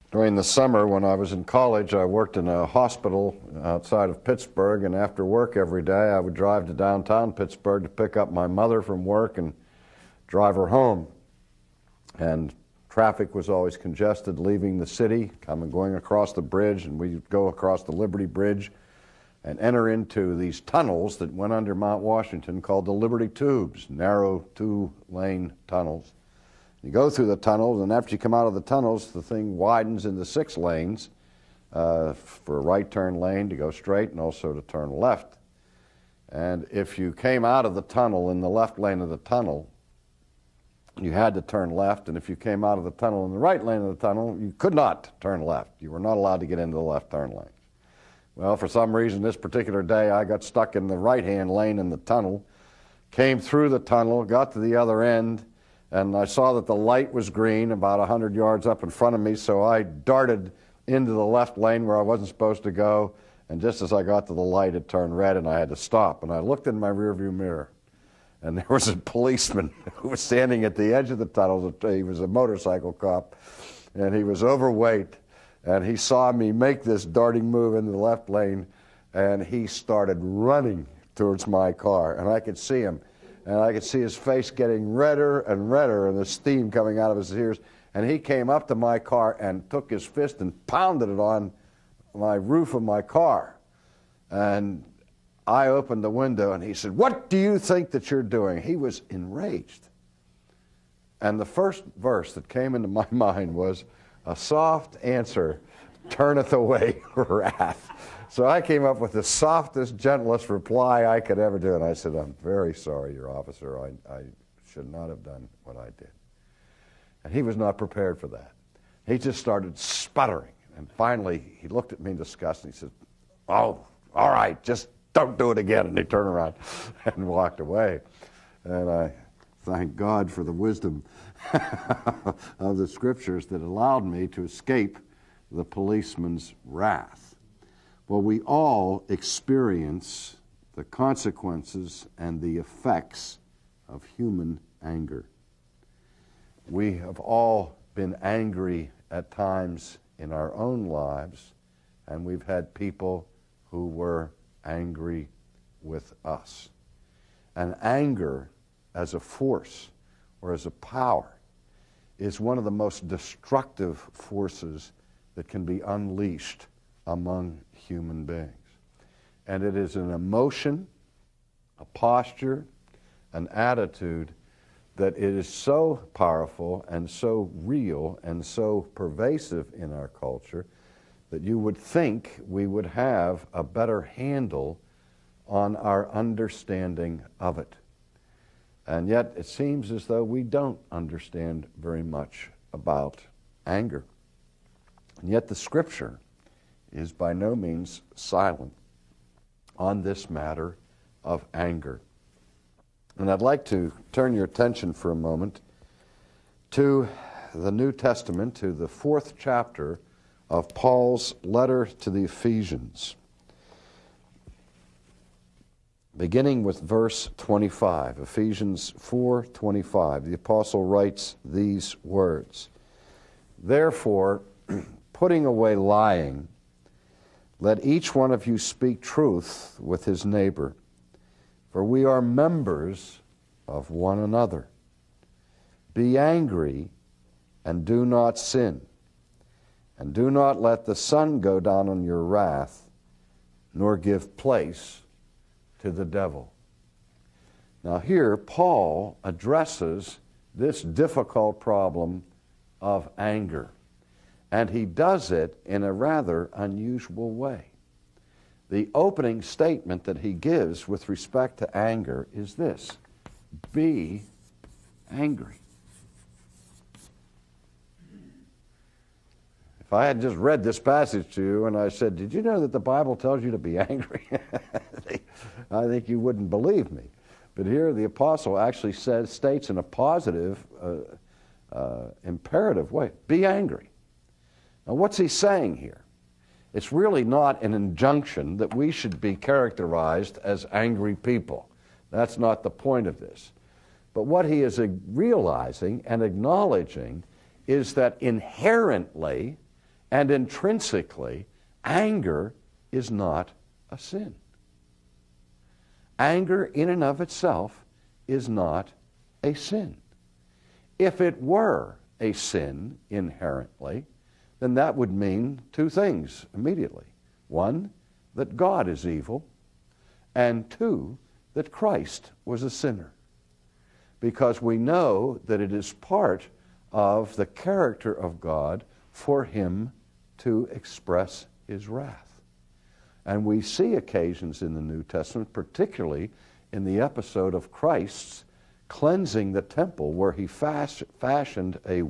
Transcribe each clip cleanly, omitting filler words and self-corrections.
During the summer when I was in college, I worked in a hospital outside of Pittsburgh, and after work every day I would drive to downtown Pittsburgh to pick up my mother from work and drive her home. And traffic was always congested leaving the city, going across the bridge, and we'd go across the Liberty Bridge and enter into these tunnels that went under Mount Washington called the Liberty Tubes, narrow 2-lane tunnels. You go through the tunnels, and after you come out of the tunnels, the thing widens into 6 lanes for a right turn lane to go straight and also to turn left. And if you came out of the tunnel in the left lane of the tunnel, you had to turn left, and if you came out of the tunnel in the right lane of the tunnel, you could not turn left. You were not allowed to get into the left turn lanes. Well, for some reason, this particular day, I got stuck in the right-hand lane in the tunnel, came through the tunnel, got to the other end, and I saw that the light was green about 100 yards up in front of me, so I darted into the left lane where I wasn't supposed to go, and just as I got to the light, it turned red, and I had to stop. And I looked in my rearview mirror, and there was a policeman who was standing at the edge of the tunnel. He was a motorcycle cop, and he was overweight, and he saw me make this darting move into the left lane, and he started running towards my car, and I could see him. And I could see his face getting redder and redder and the steam coming out of his ears. And he came up to my car and took his fist and pounded it on my roof of my car. And I opened the window and he said, "What do you think that you're doing?" He was enraged. And the first verse that came into my mind was, "A soft answer turneth away wrath." So I came up with the softest, gentlest reply I could ever do. And I said, "I'm very sorry, your officer. I should not have done what I did." And he was not prepared for that. He just started sputtering. And finally, he looked at me in disgust and he said, "Oh, all right, just don't do it again." And he turned around and walked away. And I thank God for the wisdom of the scriptures that allowed me to escape the policeman's wrath. Well, we all experience the consequences and the effects of human anger. We have all been angry at times in our own lives, and we've had people who were angry with us. And anger as a force or as a power is one of the most destructive forces that can be unleashed among human beings. And it is an emotion, a posture, an attitude that it is so powerful and so real and so pervasive in our culture that you would think we would have a better handle on our understanding of it. And yet it seems as though we don't understand very much about anger. And yet the Scripture is by no means silent on this matter of anger. And I'd like to turn your attention for a moment to the New Testament, to the 4th chapter of Paul's letter to the Ephesians, beginning with verse 25. Ephesians 4:25. The apostle writes these words, "Therefore, putting away lying, let each one of you speak truth with his neighbor, for we are members of one another. Be angry and do not sin, and do not let the sun go down on your wrath, nor give place to the devil." Now here, Paul addresses this difficult problem of anger. And he does it in a rather unusual way. The opening statement that he gives with respect to anger is this: be angry. If I had just read this passage to you and I said, "Did you know that the Bible tells you to be angry?" I think you wouldn't believe me. But here the apostle actually states in a positive, imperative way, be angry. Now, what's he saying here? It's really not an injunction that we should be characterized as angry people. That's not the point of this. But what he is realizing and acknowledging is that inherently And intrinsically, anger is not a sin. Anger in and of itself is not a sin. If it were a sin inherently, then that would mean two things immediately. One, that God is evil, and two, that Christ was a sinner. Because we know that it is part of the character of God for him to express his wrath. And we see occasions in the New Testament, particularly in the episode of Christ's cleansing the temple, where he fashioned a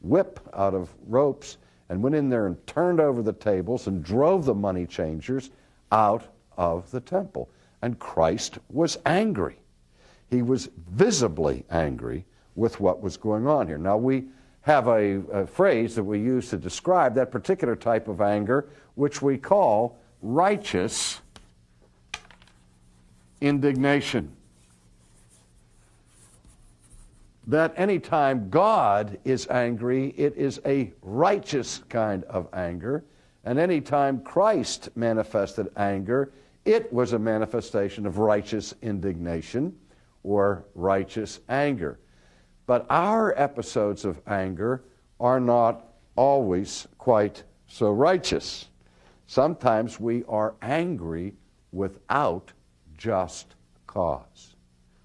whip out of ropes and went in there and turned over the tables and drove the money changers out of the temple. And Christ was angry. He was visibly angry with what was going on here. Now, we have a phrase that we use to describe that particular type of anger, which we call righteous indignation. That anytime God is angry, it is a righteous kind of anger. And anytime Christ manifested anger, it was a manifestation of righteous indignation or righteous anger. But our episodes of anger are not always quite so righteous. Sometimes we are angry without just cause,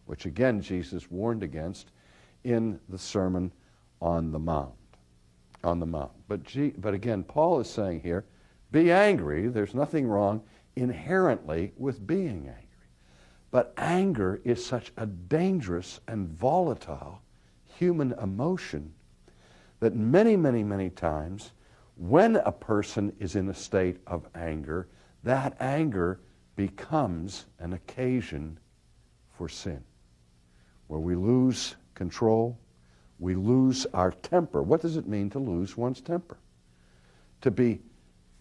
which again Jesus warned against in the Sermon on the Mount. But again, Paul is saying here, be angry. There's nothing wrong inherently with being angry. But anger is such a dangerous and volatile human emotion that many times when a person is in a state of anger, that anger becomes an occasion for sin, where we lose control, we lose our temper. What does it mean to lose one's temper? To be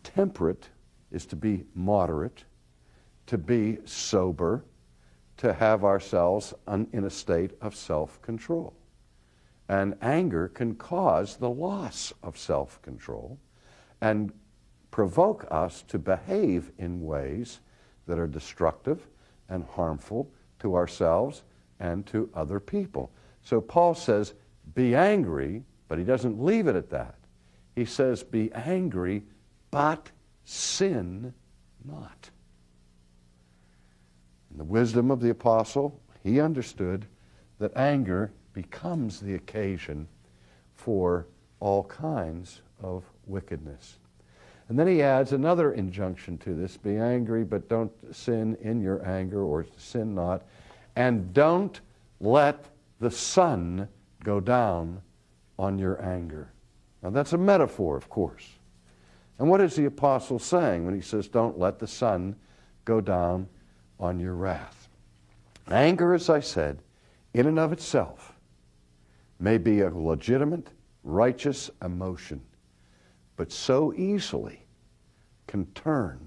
temperate is to be moderate, to be sober, to have ourselves in a state of self-control. And anger can cause the loss of self-control and provoke us to behave in ways that are destructive and harmful to ourselves and to other people. So Paul says, be angry, but he doesn't leave it at that. He says, be angry, but sin not. In the wisdom of the apostle, he understood that anger becomes the occasion for all kinds of wickedness. And then he adds another injunction to this: be angry, but don't sin in your anger, or sin not. And don't let the sun go down on your anger. Now that's a metaphor, of course. And what is the apostle saying when he says, don't let the sun go down on your wrath? Anger, as I said, in and of itself may be a legitimate, righteous emotion, but so easily can turn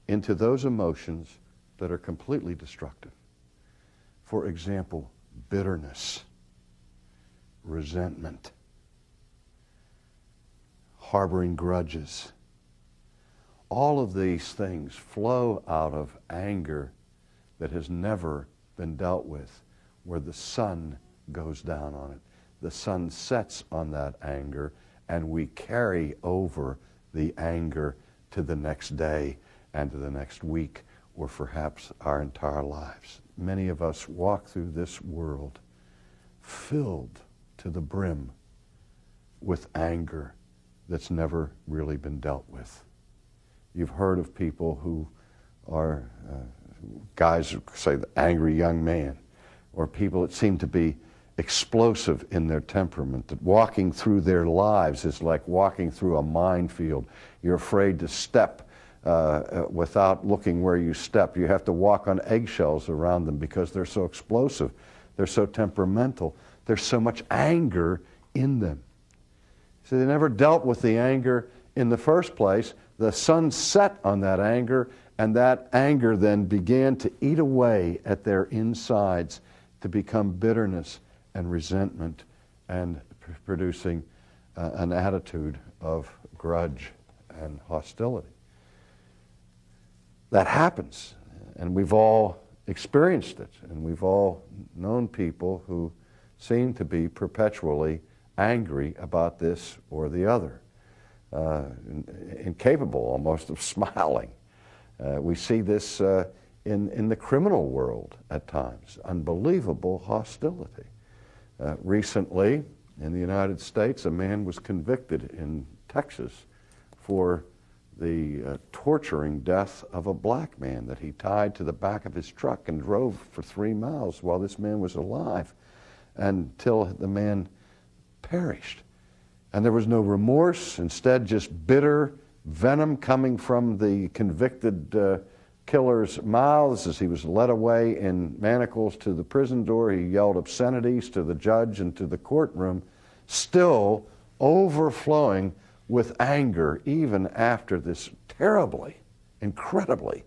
into those emotions that are completely destructive. For example, bitterness, resentment, harboring grudges. All of these things flow out of anger that has never been dealt with, where the sun goes down on it. The sun sets on that anger, and we carry over the anger to the next day and to the next week, or perhaps our entire lives. Many of us walk through this world filled to the brim with anger that's never really been dealt with. You've heard of people who are guys who say the angry young man, or people that seem to be explosive in their temperament, that walking through their lives is like walking through a minefield. You're afraid to step without looking where you step. You have to walk on eggshells around them because they're so explosive. They're so temperamental. There's so much anger in them. So they never dealt with the anger in the first place. The sun set on that anger, and that anger then began to eat away at their insides to become bitterness and resentment, and producing an attitude of grudge and hostility. That happens, and we've all experienced it, and we've all known people who seem to be perpetually angry about this or the other, incapable almost of smiling. We see this in the criminal world at times, unbelievable hostility. Recently, in the United States, a man was convicted in Texas for the torturing death of a black man that he tied to the back of his truck and drove for 3 miles while this man was alive until the man perished. And there was no remorse, instead just bitter venom coming from the convicted killer's mouths as he was led away in manacles to the prison door. He yelled obscenities to the judge and to the courtroom, still overflowing with anger even after this terribly, incredibly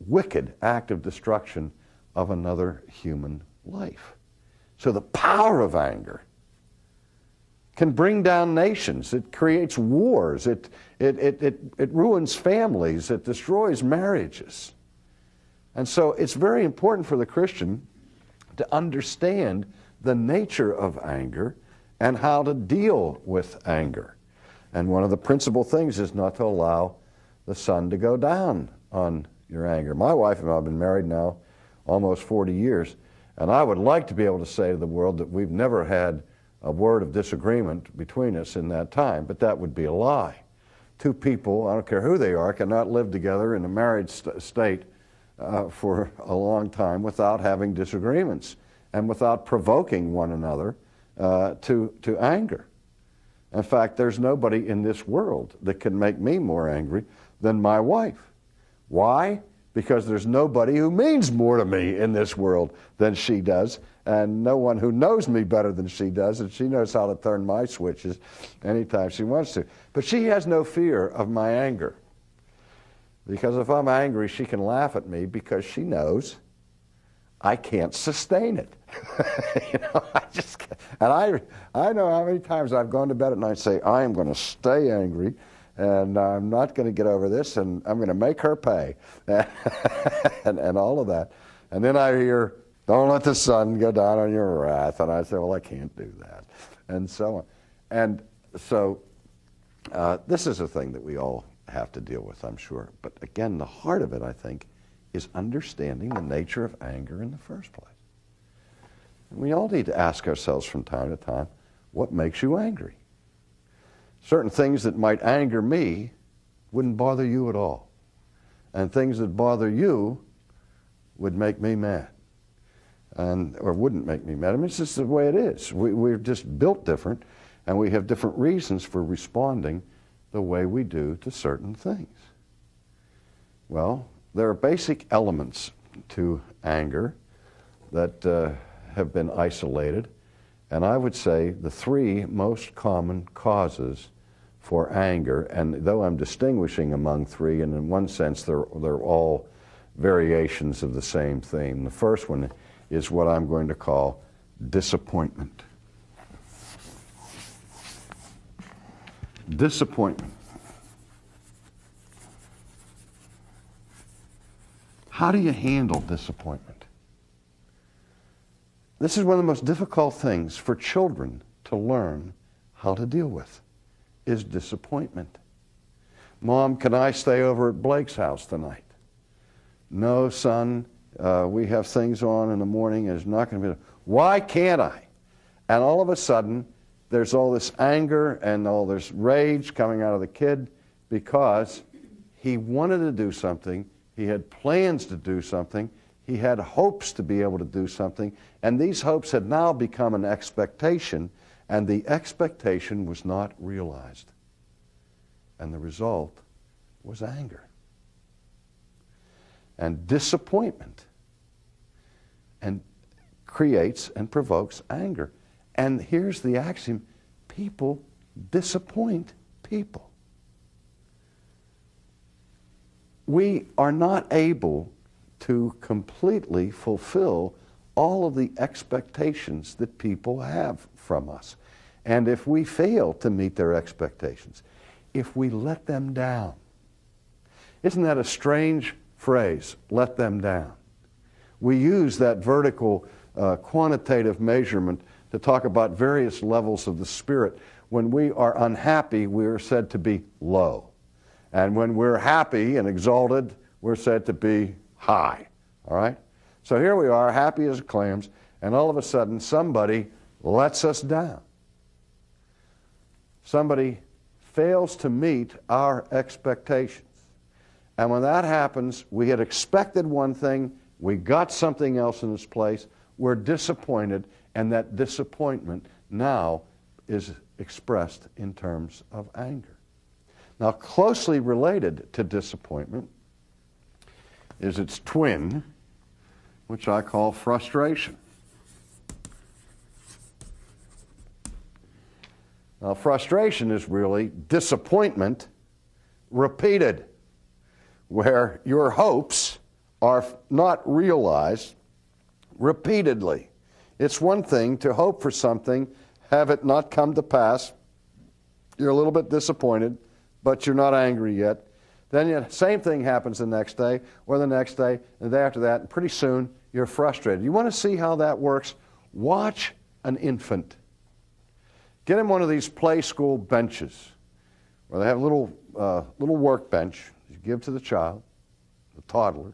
wicked act of destruction of another human life. So the power of anger can bring down nations. It creates wars. It ruins families. It destroys marriages. And so it's very important for the Christian to understand the nature of anger and how to deal with anger. And one of the principal things is not to allow the sun to go down on your anger. My wife and I have been married now almost 40 years, and I would like to be able to say to the world that we've never had a word of disagreement between us in that time, but that would be a lie. Two people, I don't care who they are, cannot live together in a married state for a long time without having disagreements and without provoking one another to anger. In fact, there's nobody in this world that can make me more angry than my wife. Why? Because there's nobody who means more to me in this world than she does, and no one who knows me better than she does, and she knows how to turn my switches anytime she wants to. But she has no fear of my anger, because if I'm angry, she can laugh at me because she knows I can't sustain it. I know how many times I've gone to bed at night and say, I am going to stay angry, and I'm not going to get over this, and I'm going to make her pay, and all of that. And then I hear, don't let the sun go down on your wrath. And I say, well, I can't do that, and so on. And so this is a thing that we all have to deal with, I'm sure. But again, the heart of it, I think, is understanding the nature of anger in the first place. And we all need to ask ourselves from time to time, what makes you angry? Certain things that might anger me wouldn't bother you at all. And things that bother you would make me mad. Or wouldn't make me mad. I mean, it's just the way it is. We're just built different, and we have different reasons for responding the way we do to certain things. Well, there are basic elements to anger that have been isolated, and I would say the three most common causes for anger, and though I'm distinguishing among three, and in one sense they're all variations of the same theme. The first one is what I'm going to call disappointment. Disappointment. How do you handle disappointment? This is one of the most difficult things for children to learn how to deal with, is disappointment. Mom, can I stay over at Blake's house tonight? No, son, we have things on in the morning and it's not going to be. Why can't I? And all of a sudden, there's all this anger and all this rage coming out of the kid because he wanted to do something, he had plans to do something, he had hopes to be able to do something, and these hopes had now become an expectation, and the expectation was not realized. And the result was anger and disappointment, and creates and provokes anger. And here's the axiom: people disappoint people. We are not able to completely fulfill all of the expectations that people have from us. And if we fail to meet their expectations, if we let them down. Isn't that a strange phrase, let them down? We use that vertical quantitative measurement to talk about various levels of the Spirit. When we are unhappy, we are said to be low. And when we're happy and exalted, we're said to be high. All right? So here we are, happy as clams, and all of a sudden somebody lets us down. Somebody fails to meet our expectations. And when that happens, we had expected one thing, we got something else in its place, we're disappointed, and that disappointment now is expressed in terms of anger. Now, closely related to disappointment is its twin, which I call frustration. Now, frustration is really disappointment repeated, where your hopes are not realized repeatedly. It's one thing to hope for something, have it not come to pass. You're a little bit disappointed, but you're not angry yet. Then the same thing happens the next day, or the next day, and the day after that, and pretty soon you're frustrated. You want to see how that works? Watch an infant. Get him one of these play school benches, where they have a little workbench you give to the child, the toddler,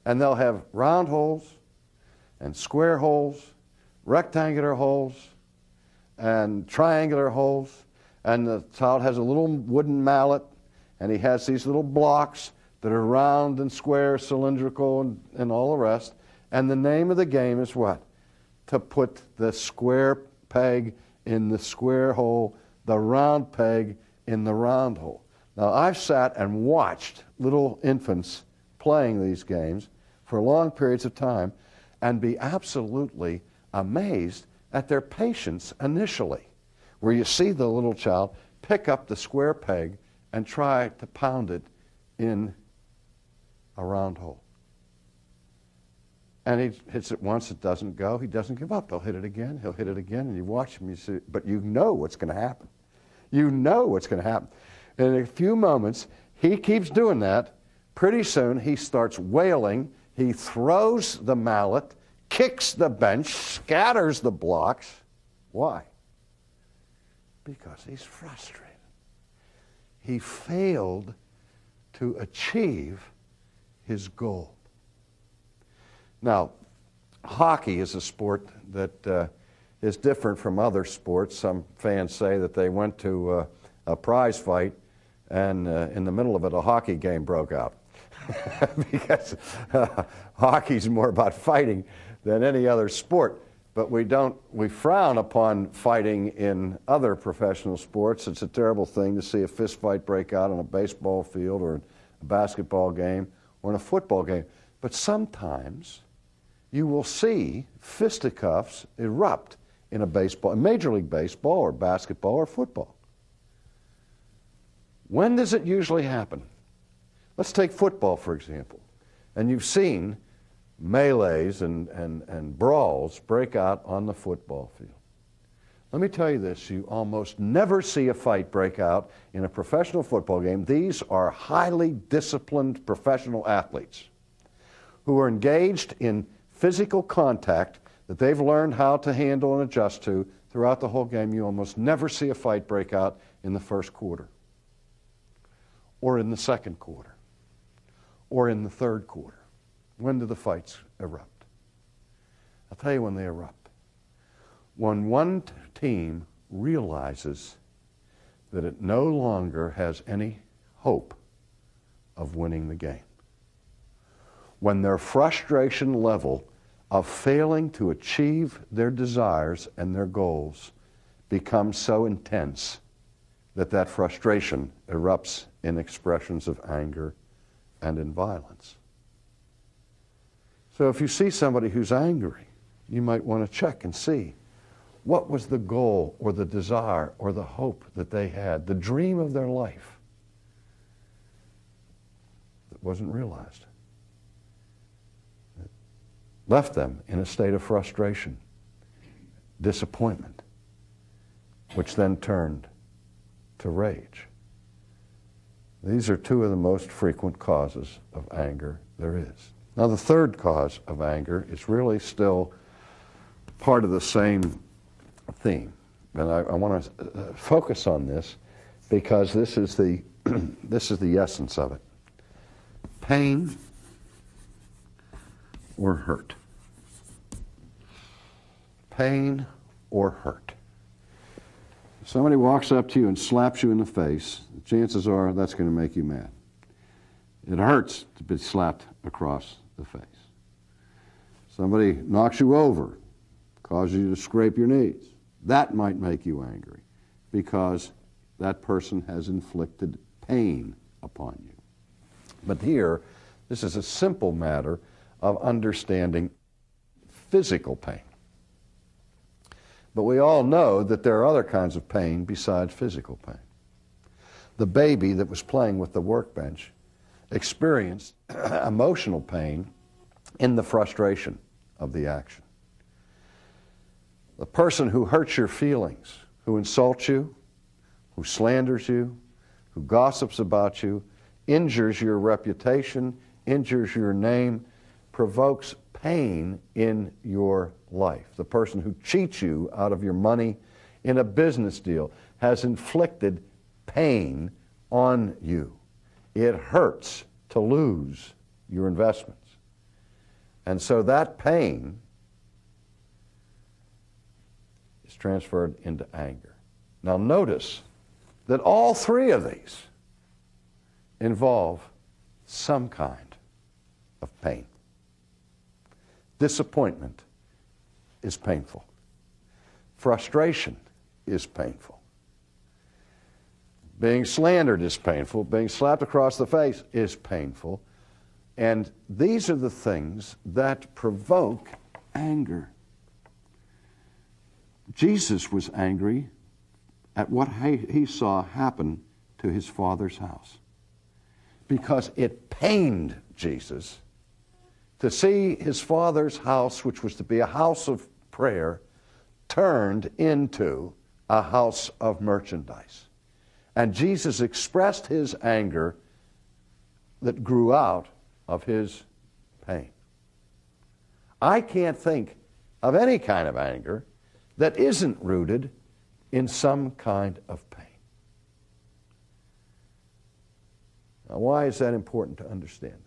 and they'll have round holes and square holes, rectangular holes, and triangular holes, and the child has a little wooden mallet, and he has these little blocks that are round and square, cylindrical, and all the rest. And the name of the game is what? To put the square peg in the square hole, the round peg in the round hole. Now, I've sat and watched little infants playing these games for long periods of time and be absolutely amazed at their patience initially, where you see the little child pick up the square peg and try to pound it in a round hole. And he hits it once, it doesn't go. He doesn't give up. He'll hit it again, and you watch him, you see, but you know what's going to happen. You know what's going to happen. And in a few moments, he keeps doing that. Pretty soon, he starts wailing. He throws the mallet, kicks the bench, scatters the blocks. Why? Because he's frustrated. He failed to achieve his goal. Now, hockey is a sport that is different from other sports. Some fans say that they went to a prize fight, and in the middle of it, a hockey game broke out. Because hockey's more about fighting than any other sport. But we frown upon fighting in other professional sports. It's a terrible thing to see a fist fight break out on a baseball field or a basketball game or in a football game. But sometimes you will see fisticuffs erupt in in Major League Baseball or basketball or football. When does it usually happen? Let's take football, for example. And you've seen melees and brawls break out on the football field. Let me tell you this, you almost never see a fight break out in a professional football game. These are highly disciplined professional athletes who are engaged in physical contact that they've learned how to handle and adjust to throughout the whole game. You almost never see a fight break out in the first quarter, or in the second quarter, or in the third quarter. When do the fights erupt? I'll tell you when they erupt. When one team realizes that it no longer has any hope of winning the game. When their frustration level of failing to achieve their desires and their goals becomes so intense that frustration erupts in expressions of anger and in violence. So if you see somebody who's angry, you might want to check and see what was the goal or the desire or the hope that they had, the dream of their life that wasn't realized. It left them in a state of frustration, disappointment, which then turned to rage. These are two of the most frequent causes of anger there is. Now, the third cause of anger is really still part of the same theme. And I want to focus on this because this is the this is the essence of it. Pain or hurt. Pain or hurt. If somebody walks up to you and slaps you in the face, the chances are that's going to make you mad. It hurts to be slapped across the face. Somebody knocks you over, causes you to scrape your knees. That might make you angry because that person has inflicted pain upon you. But here, this is a simple matter of understanding physical pain. But we all know that there are other kinds of pain besides physical pain. The baby that was playing with the workbench experienced emotional pain in the frustration of the action. The person who hurts your feelings, who insults you, who slanders you, who gossips about you, injures your reputation, injures your name, provokes pain in your life. The person who cheats you out of your money in a business deal has inflicted pain on you. It hurts to lose your investments. And so that pain is transferred into anger. Now notice that all three of these involve some kind of pain. Disappointment is painful. Frustration is painful. Being slandered is painful. Being slapped across the face is painful. And these are the things that provoke anger. Jesus was angry at what he saw happen to his Father's house because it pained Jesus to see his Father's house, which was to be a house of prayer, turned into a house of merchandise. And Jesus expressed his anger that grew out of his pain. I can't think of any kind of anger that isn't rooted in some kind of pain. Now, why is that important to understand that?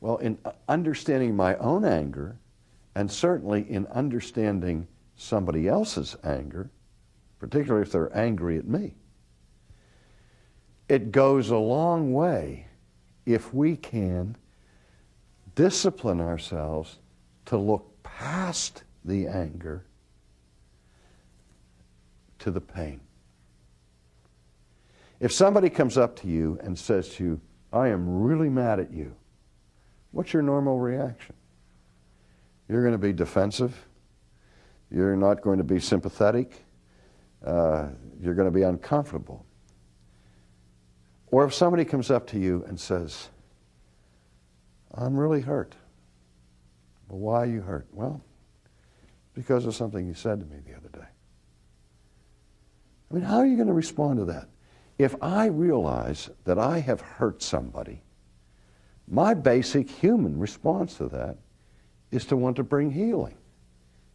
Well, in understanding my own anger, and certainly in understanding somebody else's anger, particularly if they're angry at me, it goes a long way if we can discipline ourselves to look past the anger to the pain. If somebody comes up to you and says to you, "I am really mad at you," what's your normal reaction? You're going to be defensive. You're not going to be sympathetic. You're going to be uncomfortable. Or if somebody comes up to you and says, "I'm really hurt." Well, why are you hurt? Well, because of something you said to me the other day. I mean, how are you going to respond to that? If I realize that I have hurt somebody, my basic human response to that is to want to bring healing,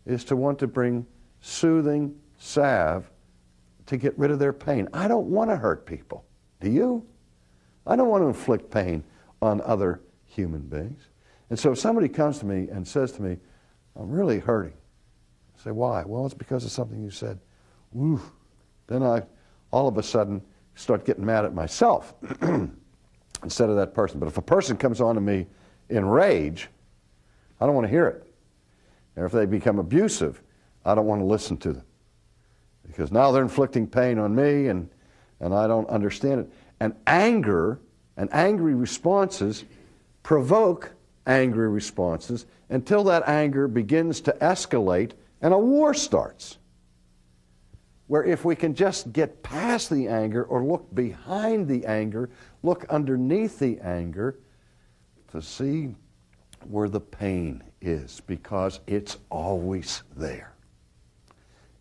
is to want to bring soothing salve to get rid of their pain. I don't want to hurt people. Do you? I don't want to inflict pain on other human beings. And so if somebody comes to me and says to me, "I'm really hurting," I say, "Why?" "Well, it's because of something you said." Woo. Then I, all of a sudden, start getting mad at myself instead of that person. But if a person comes on to me in rage, I don't want to hear it. And if they become abusive, I don't want to listen to them. Because now they're inflicting pain on me and I don't understand it. And anger and angry responses provoke angry responses until that anger begins to escalate and a war starts. Where if we can just get past the anger or look behind the anger, look underneath the anger to see where the pain is, because it's always there.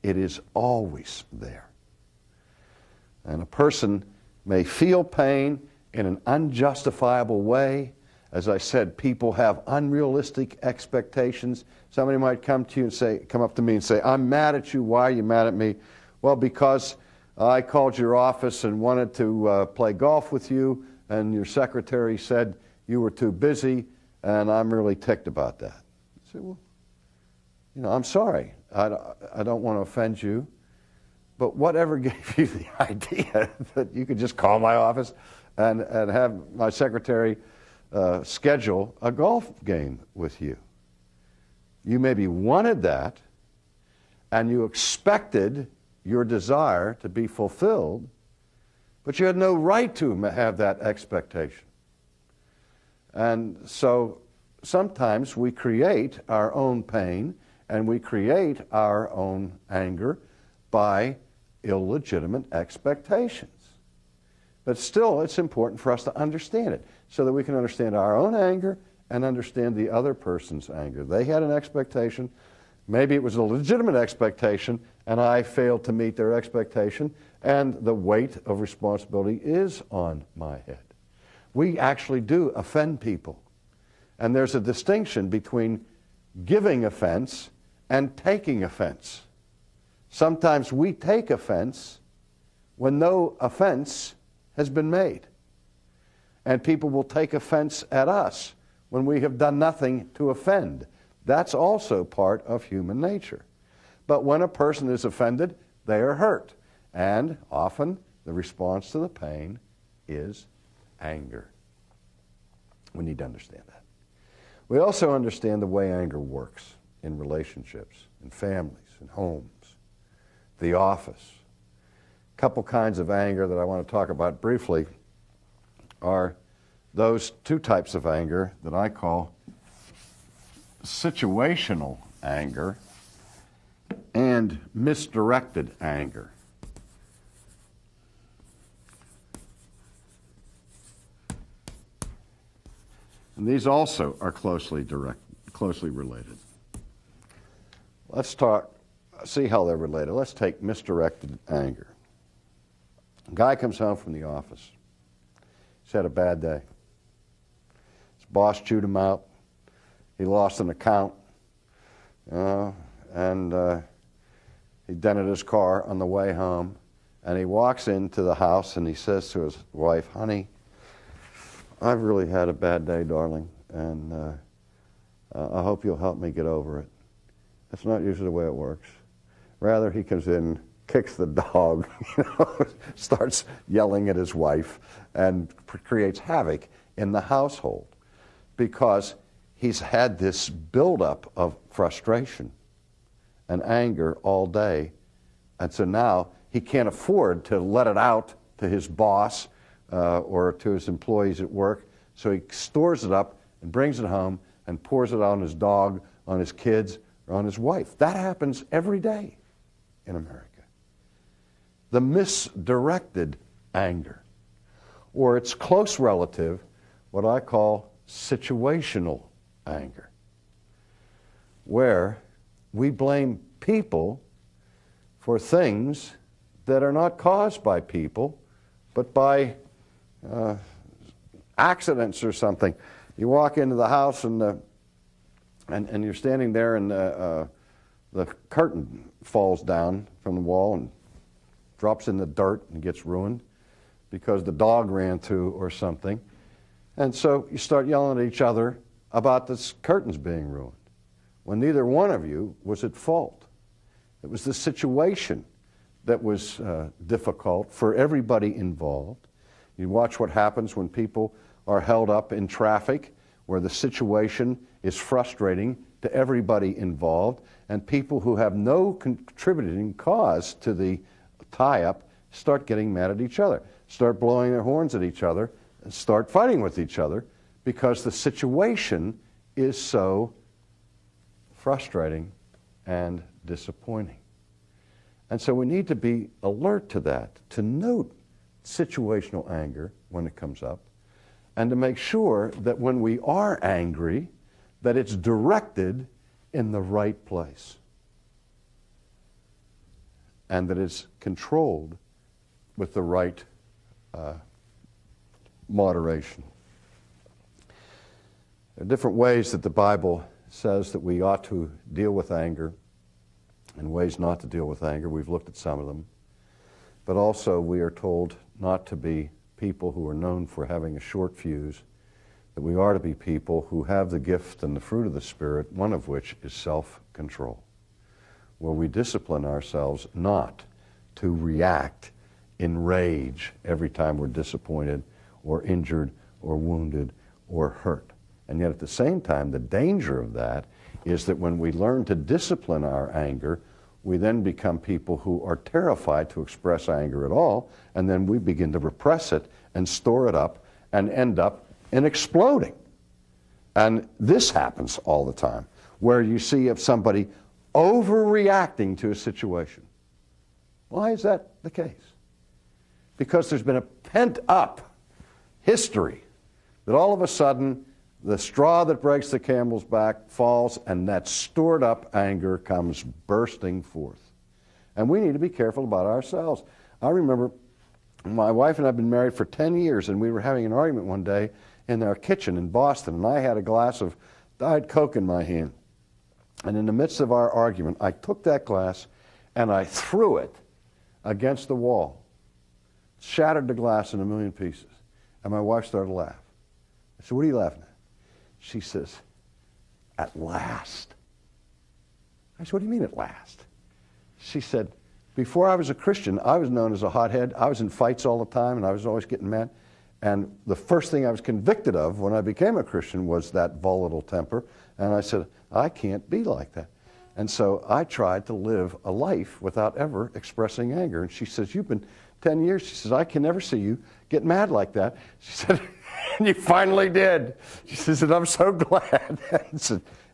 It is always there. And a person may feel pain in an unjustifiable way. As I said, people have unrealistic expectations. Somebody might come up to me and say, I'm mad at you. Why are you mad at me? Well, because I called your office and wanted to play golf with you, and your secretary said you were too busy, and I'm really ticked about that. I say, well, I'm sorry. I don't want to offend you, but whatever gave you the idea that you could just call my office and have my secretary schedule a golf game with you? You maybe wanted that, and you expected your desire to be fulfilled, but you had no right to have that expectation. And so sometimes we create our own pain and we create our own anger by illegitimate expectations. But still, it's important for us to understand it so that we can understand our own anger and understand the other person's anger. They had an expectation. Maybe it was a legitimate expectation, and I failed to meet their expectation, and the weight of responsibility is on my head. We actually do offend people. And there's a distinction between giving offense and taking offense. Sometimes we take offense when no offense has been made. And people will take offense at us when we have done nothing to offend. That's also part of human nature. But when a person is offended, they are hurt. And often the response to the pain is anger. We need to understand that. We also understand the way anger works in relationships, in families, in homes, the office. A couple kinds of anger that I want to talk about briefly are those two types of anger that I call situational anger and misdirected anger. And these also are closely related. Let's see how they're related. Let's take misdirected anger. A guy comes home from the office. He's had a bad day. His boss chewed him out. He lost an account. And he dented his car on the way home. And he walks into the house and he says to his wife, honey, I've really had a bad day, darling, and I hope you'll help me get over it. That's not usually the way it works. Rather, he comes in, kicks the dog, starts yelling at his wife, and creates havoc in the household because he's had this buildup of frustration and anger all day, and so now he can't afford to let it out to his boss or to his employees at work, so he stores it up and brings it home and pours it on his dog, on his kids, or on his wife. That happens every day in America. The misdirected anger, or its close relative, what I call situational anger, where we blame people for things that are not caused by people, but by accidents or something. You walk into the house and you're standing there and the curtain falls down from the wall and drops in the dirt and gets ruined because the dog ran through or something. And so you start yelling at each other about this curtains being ruined when neither one of you was at fault. It was the situation that was difficult for everybody involved. You watch what happens when people are held up in traffic, where the situation is frustrating to everybody involved, and people who have no contributing cause to the tie-up start getting mad at each other, start blowing their horns at each other, and start fighting with each other because the situation is so frustrating and disappointing. And so we need to be alert to that, to note situational anger when it comes up, and to make sure that when we are angry, that it's directed in the right place, and that it's controlled with the right moderation. There are different ways that the Bible says that we ought to deal with anger and ways not to deal with anger. We've looked at some of them. But also we are told not to be people who are known for having a short fuse, that we are to be people who have the gift and the fruit of the Spirit, one of which is self-control, where we discipline ourselves not to react in rage every time we're disappointed or injured or wounded or hurt. And yet at the same time, the danger of that is that when we learn to discipline our anger, we then become people who are terrified to express anger at all, and then we begin to repress it and store it up and end up in exploding. And this happens all the time, where you see of somebody overreacting to a situation. Why is that the case? Because there's been a pent-up history that all of a sudden the straw that breaks the camel's back falls, and that stored up anger comes bursting forth. And we need to be careful about ourselves. I remember my wife and I have been married for 10 years, and we were having an argument one day in our kitchen in Boston, and I had a glass of Diet Coke in my hand. And in the midst of our argument, I took that glass and I threw it against the wall, shattered the glass in a million pieces. And my wife started to laugh. I said, "What are you laughing at?" She says, "At last." I said, "What do you mean at last?" She said, "Before I was a Christian, I was known as a hothead. I was in fights all the time, and I was always getting mad. And the first thing I was convicted of when I became a Christian was that volatile temper. And I said, I can't be like that. And so I tried to live a life without ever expressing anger." And she says, "You've been 10 years. She says, "I can never see you get mad like that." She said, "And you finally did." She says, "And I'm so glad."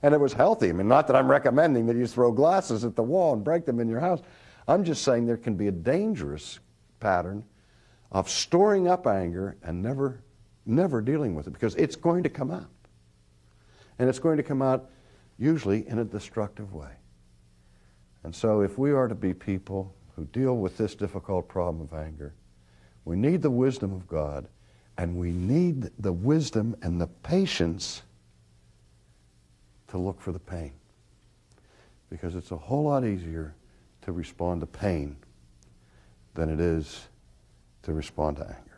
And it was healthy. I mean, not that I'm recommending that you throw glasses at the wall and break them in your house. I'm just saying there can be a dangerous pattern of storing up anger and never dealing with it, because it's going to come out. And it's going to come out usually in a destructive way. And so if we are to be people who deal with this difficult problem of anger, we need the wisdom of God, and we need the wisdom and the patience to look for the pain. Because it's a whole lot easier to respond to pain than it is to respond to anger.